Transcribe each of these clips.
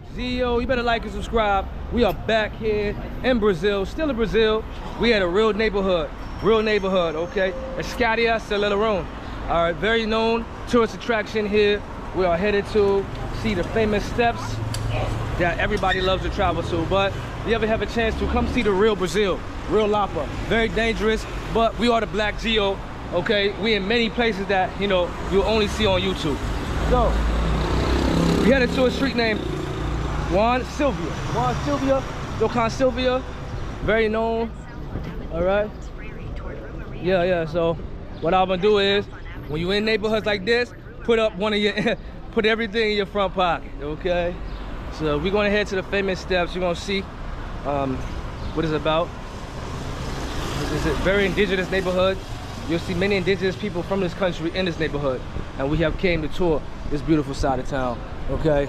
BLACKGEO, you better like and subscribe. We are back here in Brazil, still in Brazil. We had a real neighborhood, okay? Escadaria Selarón. All right, very known tourist attraction here. We are headed to see the famous steps that everybody loves to travel to. But if you ever have a chance to come see the real Brazil, real Lapa, very dangerous, but we are the BLACKGEO, okay? We in many places that, you know, you'll only see on YouTube. So, we headed to a street named Juan Silvia, very known, all right? Yeah, so what I'm gonna do is, when you're in neighborhoods like this, put up one of your, put everything in your front pocket, okay? So we're gonna head to the famous steps. You're gonna see what it's about. This is a very indigenous neighborhood. You'll see many indigenous people from this country in this neighborhood. And we have came to tour this beautiful side of town, okay?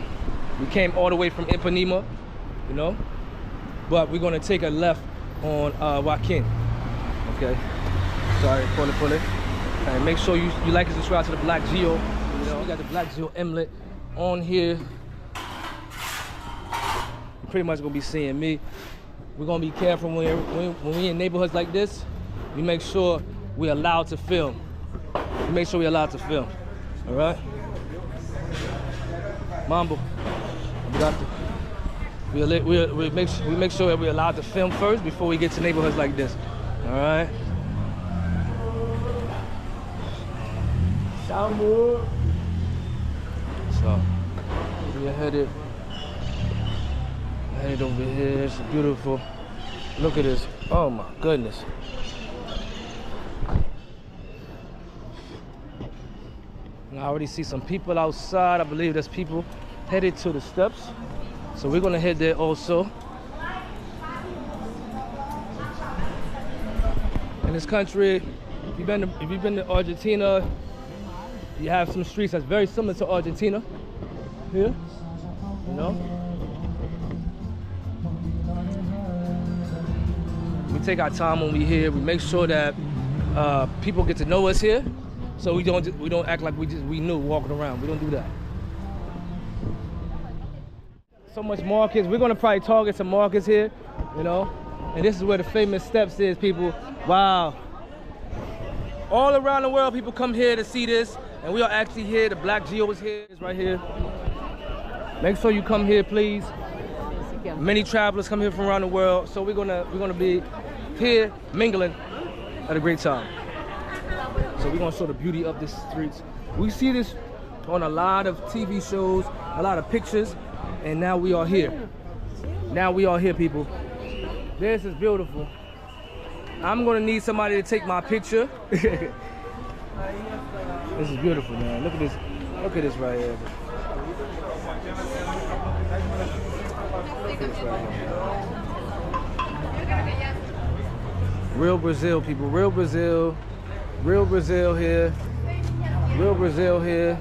We came all the way from Ipanema, you know? But we're gonna take a left on Joaquin, okay? Sorry, pull it. And make sure you like and subscribe to the BLACKGEO. You know, we got the BLACKGEO emblem on here. You're pretty much gonna be seeing me. We're gonna be careful when we in neighborhoods like this. We make sure we're allowed to film. We make sure we're allowed to film. All right? Mambo. We make sure that we're allowed to film first before we get to neighborhoods like this. All right? So we're headed over here. It's beautiful. Look at this. Oh my goodness. And I already see some people outside. I believe there's people headed to the steps. So we're gonna head there also. In this country, if you've been to Argentina, you have some streets that's very similar to Argentina here, you know? We take our time when we're here. We make sure that people get to know us here, so we don't act like we knew walking around. We don't do that. So much markets. We're gonna probably target some markets here, you know? And this is where the famous steps is, people. Wow. All around the world, people come here to see this. And we are actually here. The BLACKGEO is here. It's right here. Make sure you come here, please. Many travelers come here from around the world, so we're gonna be here mingling at a great time. So we're gonna show the beauty of the streets. We see this on a lot of TV shows, a lot of pictures, and now we are here. Now we are here, people. This is beautiful. I'm gonna need somebody to take my picture. This is beautiful, man. Look at this. Look at this right here. Look at this right here. Real Brazil, people. Real Brazil. Real Brazil here. Real Brazil here.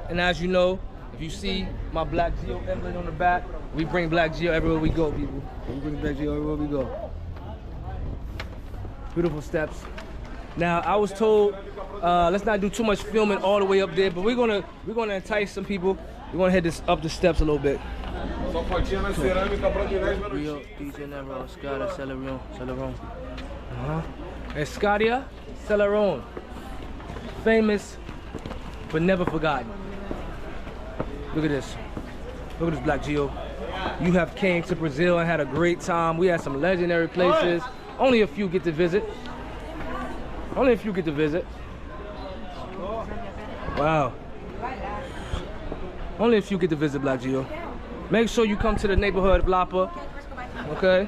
And as you know, if you see my BLACKGEO emblem on the back, we bring BLACKGEO everywhere we go, people. We bring BLACKGEO everywhere we go. Beautiful steps. Now, I was told, let's not do too much filming all the way up there, but we're gonna entice some people. We're gonna head up the steps a little bit. Rio de Janeiro, Escadaria Selarón. Escadaria Selarón. Famous, but never forgotten. Look at this. Look at this BLACKGEO. You have came to Brazil and had a great time. We had some legendary places. Only a few get to visit. Only a few get to visit. Wow. Only a few get to visit BLACKGEO. Make sure you come to the neighborhood of Lapa, okay?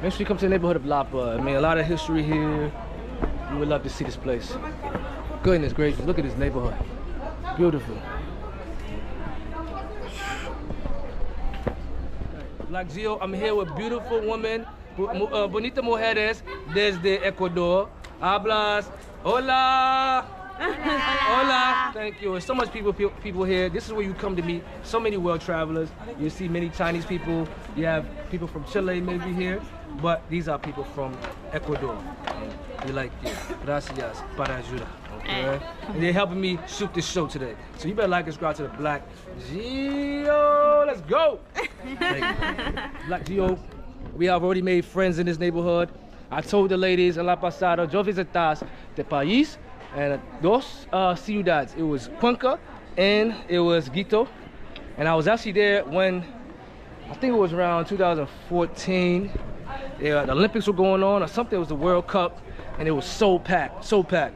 Make sure you come to the neighborhood of Lapa. I mean, a lot of history here. You would love to see this place. Goodness gracious, look at this neighborhood. Beautiful. BLACKGEO, I'm here with beautiful women, bonita mujeres desde Ecuador. Hablas. Hola. Hola. Thank you. There's so much people here. This is where you come to meet so many world travelers. You see many Chinese people. You have people from Chile maybe here, but these are people from Ecuador. You're like, yeah, gracias para ayuda. Okay? And they're helping me shoot this show today. So you better like and subscribe to the BLACKGEO. Let's go. BLACKGEO. We have already made friends in this neighborhood. I told the ladies en la pasada, yo visitas de país and dos ciudades. It was Cuenca and it was Quito. And I was actually there when, I think it was around 2014. Yeah, the Olympics were going on or something. It was the World Cup and it was so packed, so packed.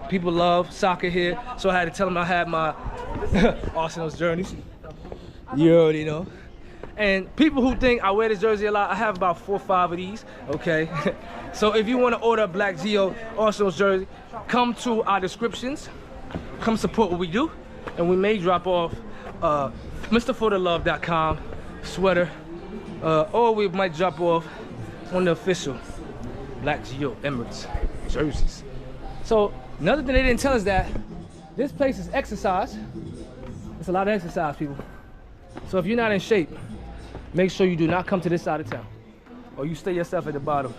People love soccer here, so I had to tell them I had my Arsenal's jerseys. You already know. And people who think I wear this jersey a lot, I have about 4 or 5 of these, okay? So if you want to order a BLACKGEO Arsenal's jersey, come to our descriptions, come support what we do, and we may drop off MrForTheLove.com sweater, or we might drop off on the official BLACKGEO Emirates jerseys. So another thing they didn't tell us that this place is exercise. It's a lot of exercise, people. So if you're not in shape, make sure you do not come to this side of town, or you stay yourself at the bottom.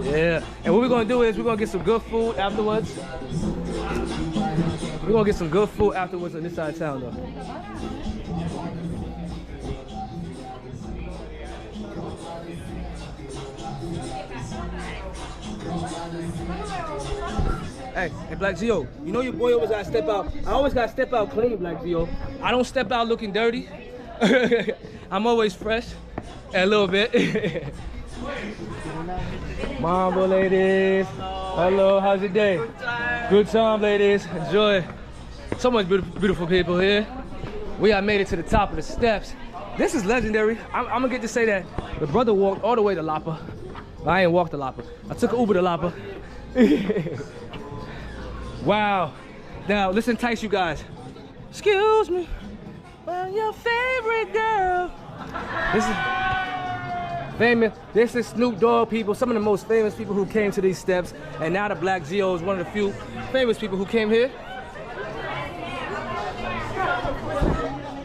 Yeah, and what we're gonna do is we're gonna get some good food afterwards. We're gonna get some good food afterwards on this side of town, though. Hey, BLACKGEO, you know your boy always gotta step out. I always gotta step out clean, BLACKGEO. I don't step out looking dirty. I'm always fresh, a little bit. Mambo, ladies. Hello, how's your day? Good time, ladies. Enjoy. So much beautiful people here. We have made it to the top of the steps. This is legendary. I'm gonna get to say that the brother walked all the way to Lapa. I ain't walked to Lapa. I took an Uber to Lapa. Wow. Now let's entice you guys. Excuse me, I'm your favorite girl. This is famous. This is Snoop Dogg, people. Some of the most famous people who came to these steps. And now the BLACKGEO is one of the few famous people who came here.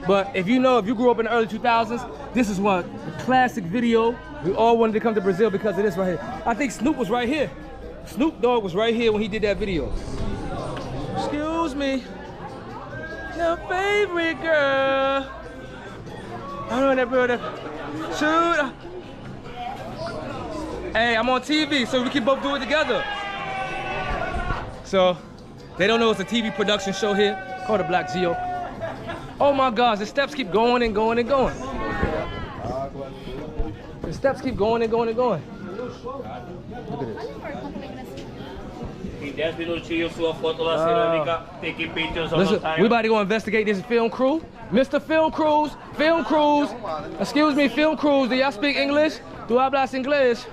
But if you know, if you grew up in the early 2000s, this is one classic video. We all wanted to come to Brazil because of this right here. I think Snoop was right here. Snoop Dogg was right here when he did that video. Excuse me, your favorite girl. I know that brother. Shoot. Hey, I'm on TV, so we can both do it together. So, they don't know it's a TV production show here called the BLACKGEO. Oh my gosh, the steps keep going and going and going. The steps keep going and going and going. Look at this. Listen, we about to go investigate this film crew. Mr. Film Crews, excuse me, Film Crews, do y'all speak English? Do hablas English?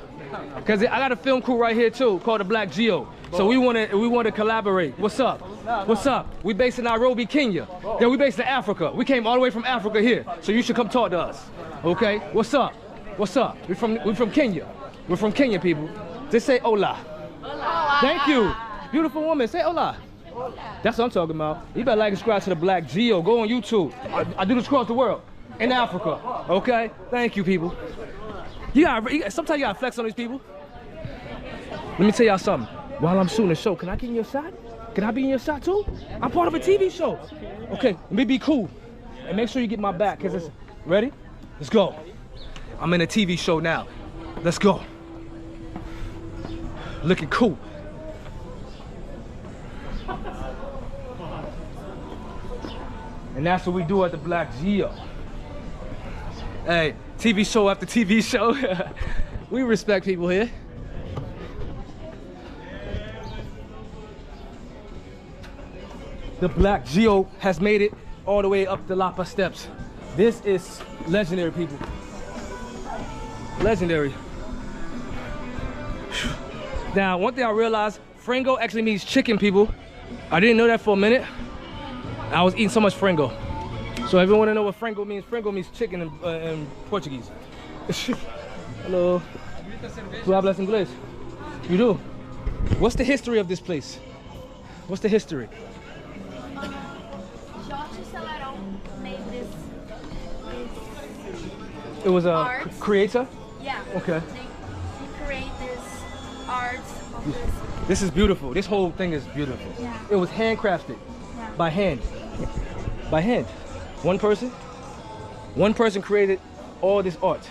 Because I got a film crew right here too, called the BLACKGEO. So we want to collaborate. What's up? What's up? We based in Nairobi, Kenya. Then we based in Africa. We came all the way from Africa here. So you should come talk to us. Okay? What's up? What's up? We're from Kenya. We're from Kenya, people. Just say hola. Hola. Thank you. Beautiful woman. Say hola. Hola. That's what I'm talking about. You better like and subscribe to the BLACKGEO. Go on YouTube. I do this across the world. In Africa. Okay? Thank you, people. Sometimes you gotta flex on these people. Let me tell y'all something. While I'm shooting the show, can I get in your shot? Can I be in your shot too? I'm part of a TV show. Okay, let me be cool. And make sure you get my back, cause it's ready? Let's go. I'm in a TV show now. Let's go. Looking cool. And that's what we do at the BLACKGEO. Hey, TV show after TV show. We respect people here. The BLACKGEO has made it all the way up the Lapa steps. This is legendary, people. Legendary. Now, one thing I realized, frango actually means chicken, people. I didn't know that for a minute. I was eating so much frango. So if you want to know what frango means chicken in Portuguese. Hello. Tu hablas inglés? You do? What's the history of this place? What's the history? Jorge Selarón made this It was a art. creator? Yeah, Okay. They create this art of this. This is beautiful. This whole thing is beautiful. Yeah. It was handcrafted. Yeah. By hand. By hand. One person? One person created all this art.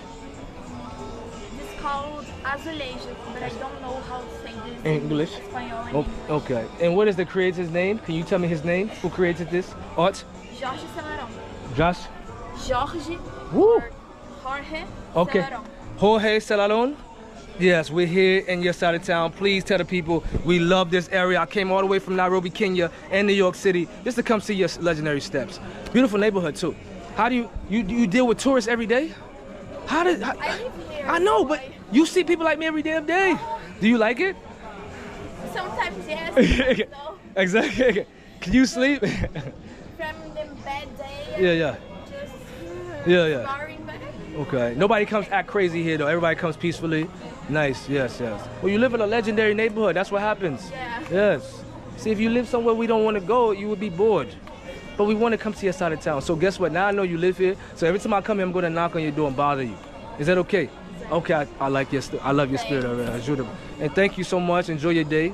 It's called azulejo, but I don't know how to say this In English? Espanol and Oh, English. okay. And what is the creator's name? Can you tell me his name? Who created this art? Jorge Selarón. Josh? Jorge Woo! or Jorge Okay. Selarón. Jorge Selarón? Yes, we're here in your side of town. Please tell the people we love this area. I came all the way from Nairobi, Kenya, and New York City just to come see your legendary steps. Beautiful neighborhood too. How do you deal with tourists every day? I live here. I know, so but you see people like me every damn day. Do you like it? sometimes yes, sometimes no. Exactly. Can you sleep? From the bad day. Yeah. Just Yeah. scarring back. Okay. Nobody comes act crazy here though. Everybody comes peacefully. Nice. Yes. Well, you live in a legendary neighborhood. That's what happens. Yeah. Yes. See, if you live somewhere we don't want to go, you would be bored. But we want to come to your side of town. So guess what? Now I know you live here. So every time I come here, I'm going to knock on your door and bother you. Is that okay? Okay. I like your. I love your spirit already. And thank you so much. Enjoy your day.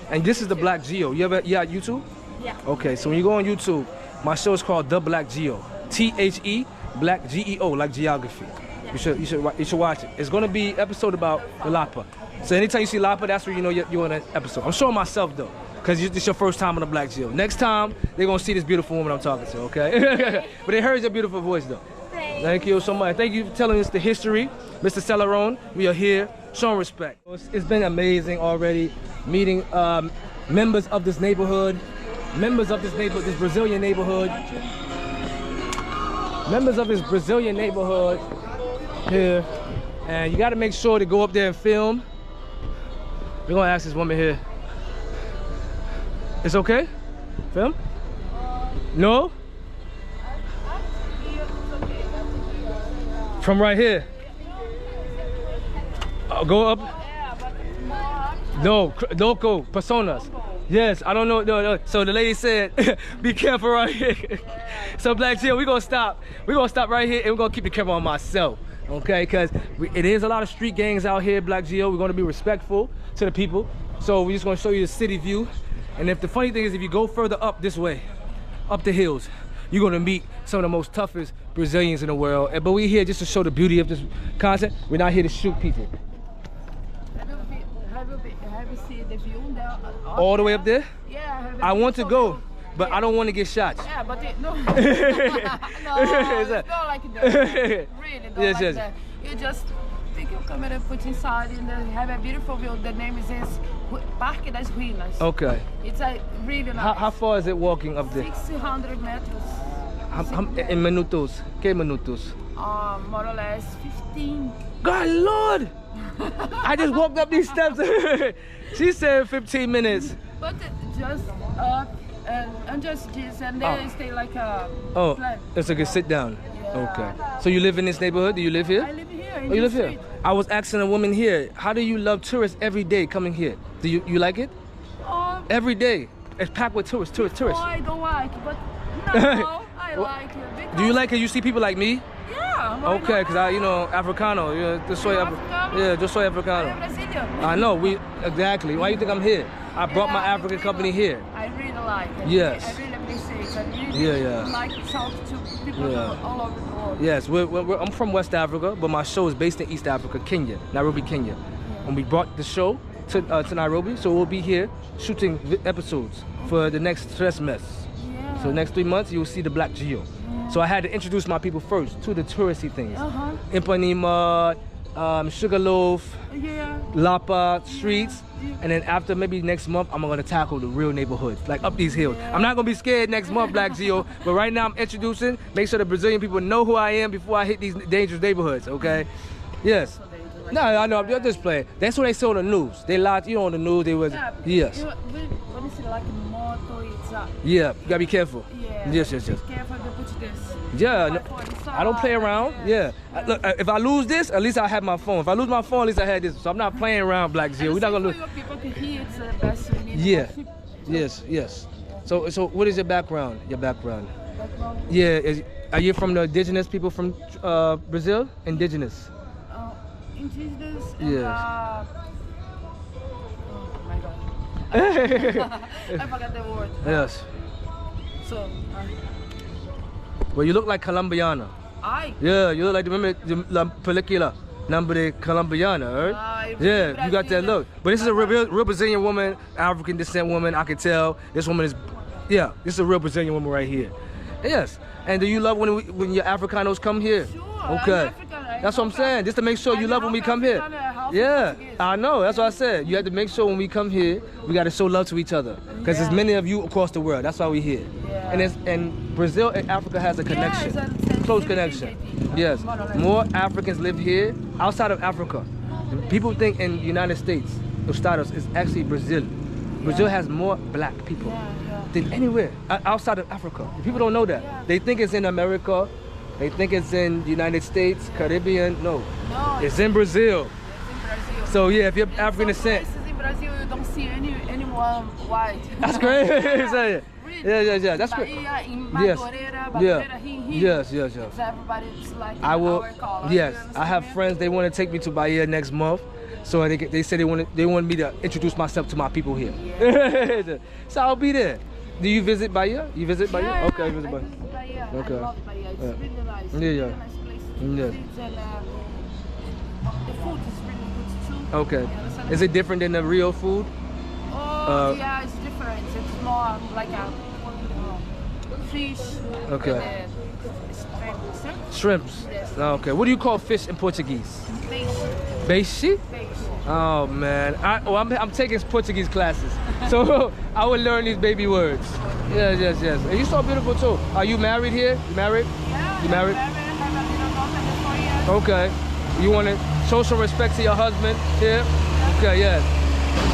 And this is the BLACKGEO. You ever YouTube? Yeah. Okay. So when you go on YouTube, my show is called The BLACKGEO. THE Black GEO, like geography. Yeah. You should watch it. It's gonna be episode about the Lapa. So anytime you see Lapa, that's where you know you're in an episode. I'm showing myself though, because it's your first time on the BLACKGEO. Next time they're gonna see this beautiful woman I'm talking to. Okay. But they heard your beautiful voice though. Thank you so much. Thank you for telling us the history, Mr. Selarón. We are here showing respect. It's been amazing already meeting members of this neighborhood, this Brazilian neighborhood. Members of this Brazilian neighborhood here, and you got to make sure to go up there and film. We're gonna ask this woman here. It's okay? Film? No? From right here. Go up. No, local personas. Yes, I don't know. No. So the lady said, be careful right here. So BLACKGEO, we're gonna stop. We're gonna stop right here and we're gonna keep the camera on myself. Okay, because it is a lot of street gangs out here, BLACKGEO. We're gonna be respectful to the people. So we're just gonna show you the city view. And if the funny thing is, if you go further up this way, up the hills, you're gonna meet some of the most toughest Brazilians in the world. But we're here just to show the beauty of this content. We're not here to shoot people. Have you seen the view there? All the way up there? Yeah. I want to go, but I don't want to get shot. Yeah, but no. No, it's not like that. Really, don't Yes, like yes. that. You just take your camera, put inside, and then have a beautiful view. The name is Parque das Ruínas. Okay. It's a really nice. How far is it walking up there? 600 meters. In minutos? Que minutos? More or less 15. God Lord! I just walked up these steps. She said 15 minutes. But just up and just this, and then stay like a plan. It's like a sit down. Yeah. Okay. So you live in this neighborhood? Do you live here? I live here. In You this live here? street. I was asking a woman here, how do you love tourists every day coming here? Do you like it? Every day. It's packed with tourists. Oh, I don't like, but no, I like it. Do you like it? You see people like me? Yeah. Okay, because I, Africano. Yo soy Africano? Yeah, yo soy I Africano. am Brazilian. I know, exactly. Why you think I'm here? I brought my African company here. I really like it. Yes. I really appreciate it. I really like to talk to people all over the world. Yes, I'm from West Africa, but my show is based in East Africa, Kenya, Nairobi, Kenya. And we brought the show to Nairobi, so we'll be here shooting episodes for the next Tres Meses. Yeah. So next 3 months, you'll see the BLACKGEO. So I had to introduce my people first to the touristy things. Ipanema, Sugarloaf, Lapa streets. And then after maybe next month, I'm gonna tackle the real neighborhoods, like up these hills. I'm not gonna be scared next month, BLACKGEO, but right now I'm introducing, make sure the Brazilian people know who I am before I hit these dangerous neighborhoods, okay? Yes. No, I know, I'm just playing. That's what they saw on the news. They lied, on the news, they was, yes. When you see like moto, it's Yeah, you gotta be careful. Yeah. Yes. Careful to put this. Yeah, no, I don't play around. Yeah. Look, if I lose this, at least I have my phone. If I lose my phone, at least I had this. So I'm not playing around, BLACKGEO. We're not gonna lose. People to hear it's the best we need. Yeah. Yes. So what is your background? Yeah. Are you from the indigenous people from Brazil? Indigenous. indigenous Yes. oh my god. I forgot the word. Yes. So, Well, you look like Colombiana. Yeah, you look like, remember la película Nombre de Colombiana, right? Yeah, you got that look. But this is a real Brazilian woman, African descent woman. I can tell this woman is, yeah, this is a real Brazilian woman right here. Yes. And do you love when your Africanos come here? Sure. Okay. That's what I'm saying. Just to make sure you love when we come here. Yeah, I know. That's what I said. You have to make sure when we come here, we got to show love to each other. Because there's many of you across the world. That's why we're here. Yeah. And Brazil and Africa has a connection. Close connection. Yes. More Africans live here outside of Africa. People think in the United States, Estados, is actually Brazil. Brazil has more black people than anywhere outside of Africa. People don't know that. They think it's in America. They think it's in the United States, Caribbean. No, it's in Brazil. It's in Brazil. So yeah, if you're African descent. In Brazil, you don't see anyone white. That's great. Really? Yeah. That's great. Yes. Yes. Everybody's like our color. Yes, I have friends. They want to take me to Bahia next month. So they said they wanted me to introduce myself to my people here. Yeah. So I'll be there. Do you visit Bahia? You visit Bahia? Yeah, okay, visit Bahia. Okay. I love Bahia. It's really nice. Yeah. Really nice place. Yeah. The food is really good too. Okay. Is it different than the Rio food? Oh, yeah, it's different. It's more like a fish. Okay. Shrimps. Shrimps. Okay. What do you call fish in Portuguese? Peixe. Oh man, I'm taking Portuguese classes, so I will learn these baby words. Yes. And you're so beautiful too. Are you married here? You married? Yeah. You married? Okay. You want to show some respect to your husband here? Okay, yes.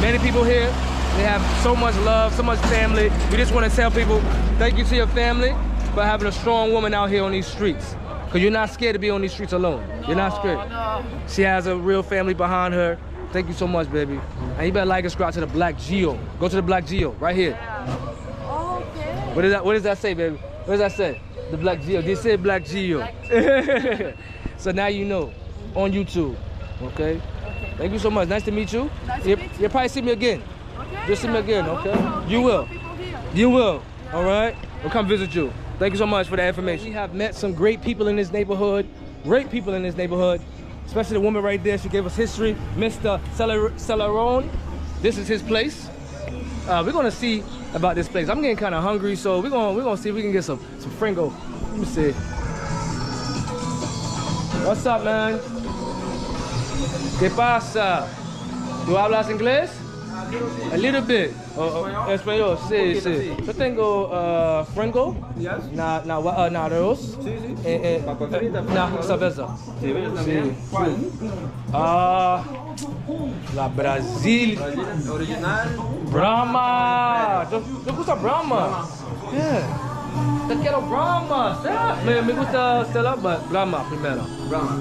Many people here, they have so much love, so much family. We just want to tell people, thank you to your family for having a strong woman out here on these streets. Because you're not scared to be on these streets alone. You're not scared. No. She has a real family behind her. Thank you so much, baby. And you better like and subscribe to the BLACKGEO. Go to the BLACKGEO right here. Okay. What does that say, baby? What does that say? The BLACKGEO. They said BLACKGEO. So now you know. On YouTube. Okay? Thank you so much. Nice to meet you. Nice to meet you. You'll probably see me again. Okay. You'll see me again, okay? So. You will. You will. Yeah. All right? We'll come visit you. Thank you so much for that information. We have met some great people in this neighborhood. Great people in this neighborhood. Especially the woman right there. She gave us history. Mr. Selarón. This is his place. We're gonna see about this place. I'm getting kind of hungry, so we're gonna see if we can get some fringo. Let me see. What's up, man? ¿Qué pasa? ¿Tú hablas inglés? A little bit. Español, sí. Yo tengo frango, na arroz, na cerveza. Sí. La Brasil. Original. Brahma. Yo gusta Brahma. Yeah. Te quiero Brahma. Me gusta Stella, but Brahma primero.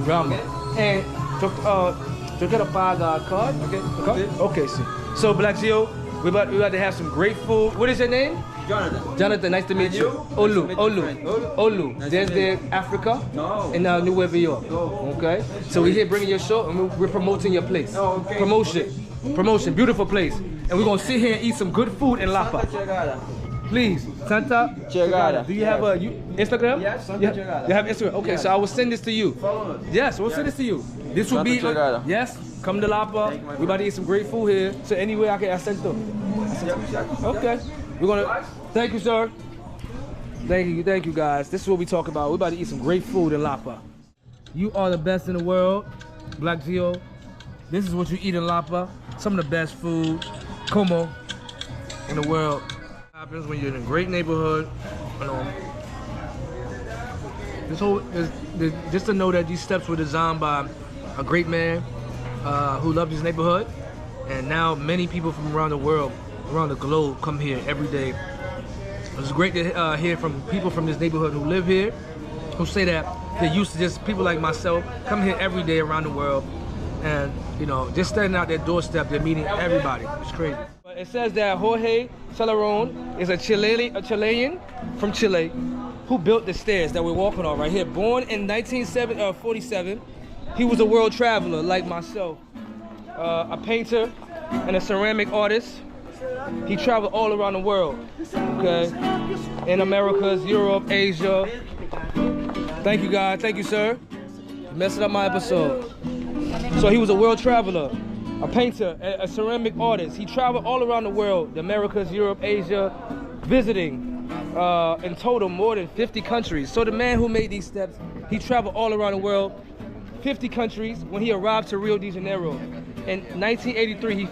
Brahma. And yo quiero pagar card. Okay, see. So BLACKGEO, we about to have some great food. What is your name? Jonathan, nice to meet you. Olu. Desde Africa in New York. Okay. So we're here bringing your show and we're promoting your place. Promotion, beautiful place. And we're gonna sit here and eat some good food in Lapa. Please, Santa Teresa. Do you have a Instagram? Yes, Santa Teresa. You have Instagram? Okay, so I will send this to you. Follow us. Yes, we'll send this to you. This will be, yes, come to Lapa. We're about to eat some great food here. So anyway, I send them. Okay, we're gonna, thank you, sir. Thank you, guys. This is what we talk about. We're about to eat some great food in Lapa. You are the best in the world, BLACKGEO. This is what you eat in Lapa. Some of the best food, como, in the world. Happens when you're in a great neighborhood. Just to know that these steps were designed by a great man who loved his neighborhood, and now many people from around the world, around the globe, come here every day. It's great to hear from people from this neighborhood who live here, who say that they're used to just people like myself come here every day around the world, and you know, just standing out their doorstep, they're meeting everybody. It's crazy. It says that Jorge Selarón is a Chilean from Chile who built the stairs that we're walking on right here. Born in 1947, he was a world traveler like myself, a painter and a ceramic artist. He traveled all around the world, okay? In Americas, Europe, Asia. Thank you, God. Thank you, sir. You're messing up my episode. So he was a world traveler, a painter, a ceramic artist. He traveled all around the world, the Americas, Europe, Asia, visiting in total more than 50 countries. So the man who made these steps, he traveled all around the world, 50 countries. When he arrived to Rio de Janeiro in 1983, he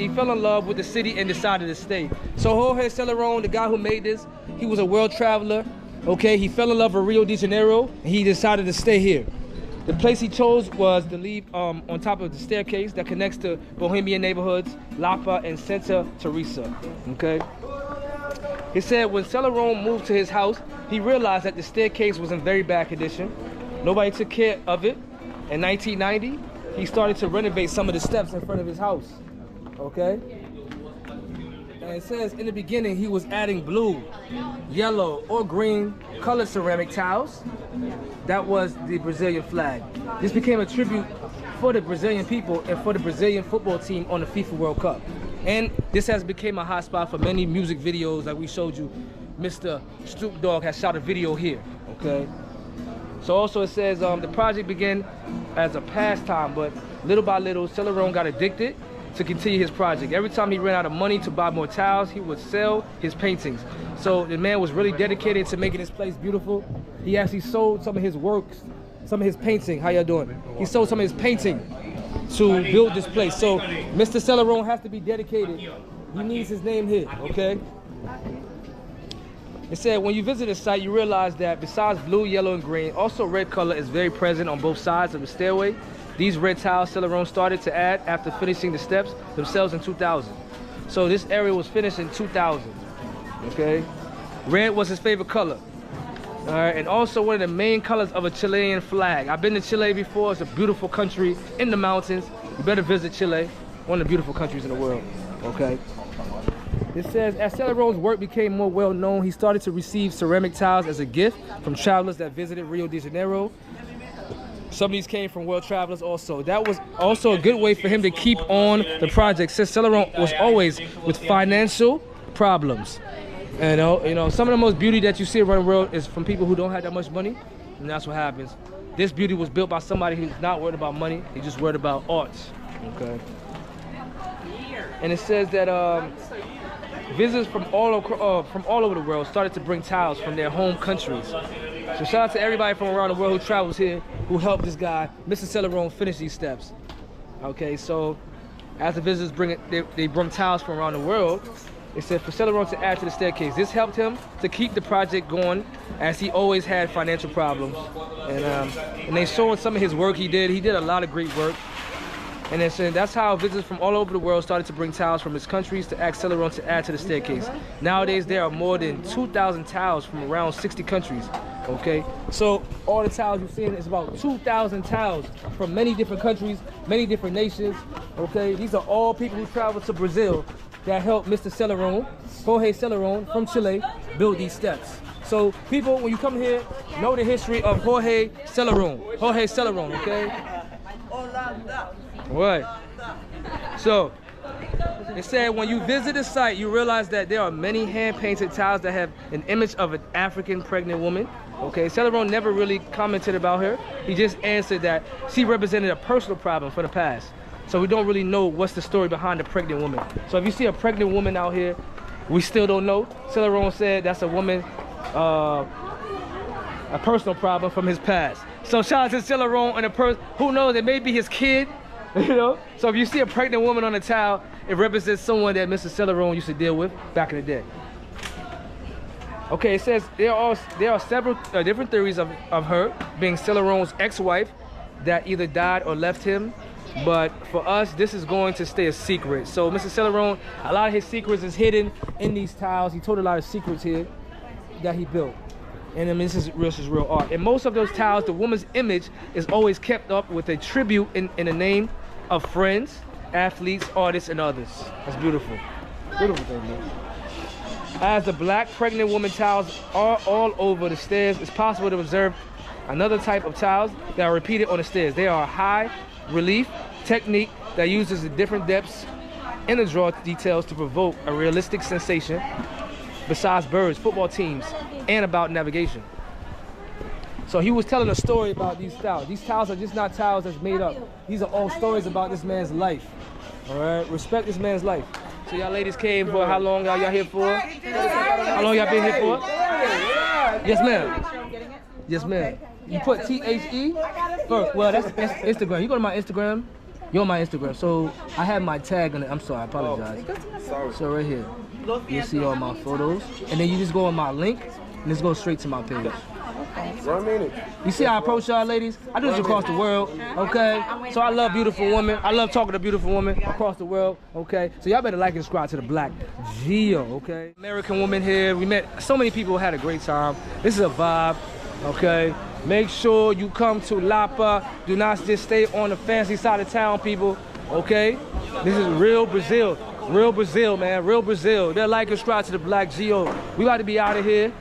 fell in love with the city and decided to stay. So Jorge Selarón, the guy who made this, he was a world traveler. Okay, he fell in love with Rio de Janeiro and he decided to stay here. The place he chose was to leave on top of the staircase that connects to Bohemian neighborhoods, Lapa and Santa Teresa. Okay. He said when Selarón moved to his house, he realized that the staircase was in very bad condition. Nobody took care of it. In 1990, he started to renovate some of the steps in front of his house. Okay? And it says in the beginning he was adding blue, yellow, or green colored ceramic tiles. That was the Brazilian flag. This became a tribute for the Brazilian people and for the Brazilian football team on the FIFA World Cup. And this has become a hotspot for many music videos like we showed you. Mr. Snoop Dogg has shot a video here, okay? So also it says the project began as a pastime, but little by little, Selarón got addicted to continue his project. Every time he ran out of money to buy more tiles, he would sell his paintings. So the man was really dedicated to making this place beautiful. He actually sold some of his works, some of his painting. How y'all doing? He sold some of his painting to build this place. So Mr. Selarón has to be dedicated. He needs his name here, okay? It said, when you visit the site, you realize that besides blue, yellow, and green, also red color is very present on both sides of the stairway. These red tiles Selarón started to add after finishing the steps themselves in 2000. So this area was finished in 2000, okay? Red was his favorite color. All right, and also one of the main colors of a Chilean flag. I've been to Chile before. It's a beautiful country in the mountains. You better visit Chile, one of the beautiful countries in the world, okay? It says, as Selarón work became more well known, he started to receive ceramic tiles as a gift from travelers that visited Rio de Janeiro. Some of these came from world travelers also. That was also a good way for him to keep on the project, since Selarón was always with financial problems. And you know, some of the most beauty that you see around the world is from people who don't have that much money, and that's what happens. This beauty was built by somebody who's not worried about money, he's just worried about arts, okay? And it says that visitors from all over the world started to bring tiles from their home countries. So shout out to everybody from around the world who travels here, who helped this guy, Mr. Selarón, finish these steps. Okay, so as the visitors they bring tiles from around the world, it said for Selarón to add to the staircase. This helped him to keep the project going, as he always had financial problems. And they showing some of his work he did. He did a lot of great work. And then so that's how visitors from all over the world started to bring tiles from his countries to ask Selarón to add to the staircase. Nowadays, there are more than 2,000 tiles from around 60 countries, okay? So all the tiles you're seeing is about 2,000 tiles from many different countries, many different nations, okay? These are all people who traveled to Brazil that helped Mr. Selarón, Jorge Selarón from Chile, build these steps. So people, when you come here, know the history of Jorge Selarón. Jorge Selarón, okay? Right. So it said when you visit the site, you realize that there are many hand-painted tiles that have an image of an African pregnant woman. Okay, Selarón never really commented about her. He just answered that she represented a personal problem for the past. So we don't really know what's the story behind the pregnant woman. So if you see a pregnant woman out here, we still don't know. Selarón said that's a woman, a personal problem from his past. So shout out to Selarón and a person, who knows, it may be his kid. You know, so if you see a pregnant woman on a towel, it represents someone that Mr. Selarón used to deal with back in the day. Okay, it says there are several different theories of her being Selarón's ex-wife that either died or left him. But for us, this is going to stay a secret. So Mr. Selarón, a lot of his secrets is hidden in these tiles. He told a lot of secrets here that he built. And I mean, this is real art. In most of those tiles, the woman's image is always kept up with a tribute in the name of friends, athletes, artists, and others. That's beautiful. Beautiful thing, man. As the black pregnant woman tiles are all over the stairs, it's possible to observe another type of tiles that are repeated on the stairs. They are a high relief technique that uses the different depths in the draw details to provoke a realistic sensation besides birds, football teams, and about navigation. So he was telling a story about these tiles. These tiles are just not tiles that's made up. These are all stories about this man's life. All right, respect this man's life. So y'all ladies came for how long? Y'all here for? How long y'all been here for? Yes, ma'am. Yes, ma'am. You put THE first. Well, that's Instagram. You go to my Instagram. You're on my Instagram. So I have my tag on it. I'm sorry, I apologize. So right here, you see all my photos, and then you just go on my link, and just go straight to my page. 1 minute. You see how I approach y'all ladies? I do this across the world, okay? So I love beautiful women. I love talking to beautiful women across the world, okay? So y'all better like and subscribe to the BLACKGEO, okay? American woman here. We met so many people, had a great time. This is a vibe, okay? Make sure you come to Lapa. Do not just stay on the fancy side of town, people, okay? This is real Brazil. Real Brazil, man. Real Brazil. They're like and subscribe to the BLACKGEO. We about to be out of here.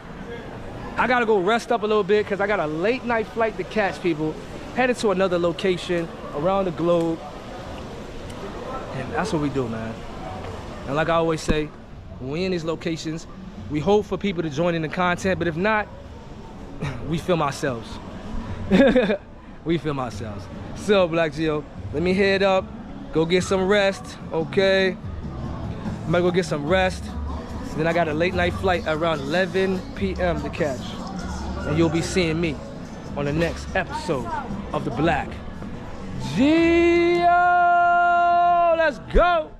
I gotta go rest up a little bit because I got a late night flight to catch, people. Headed to another location around the globe. And that's what we do, man. And like I always say, when we in these locations, we hope for people to join in the content, but if not, we film ourselves. We film ourselves. So, BLACKGEO, let me head up, go get some rest, okay? I'm gonna go get some rest. Then I got a late night flight around 11 p.m. to catch. And you'll be seeing me on the next episode of the BLACKGEO. Let's go.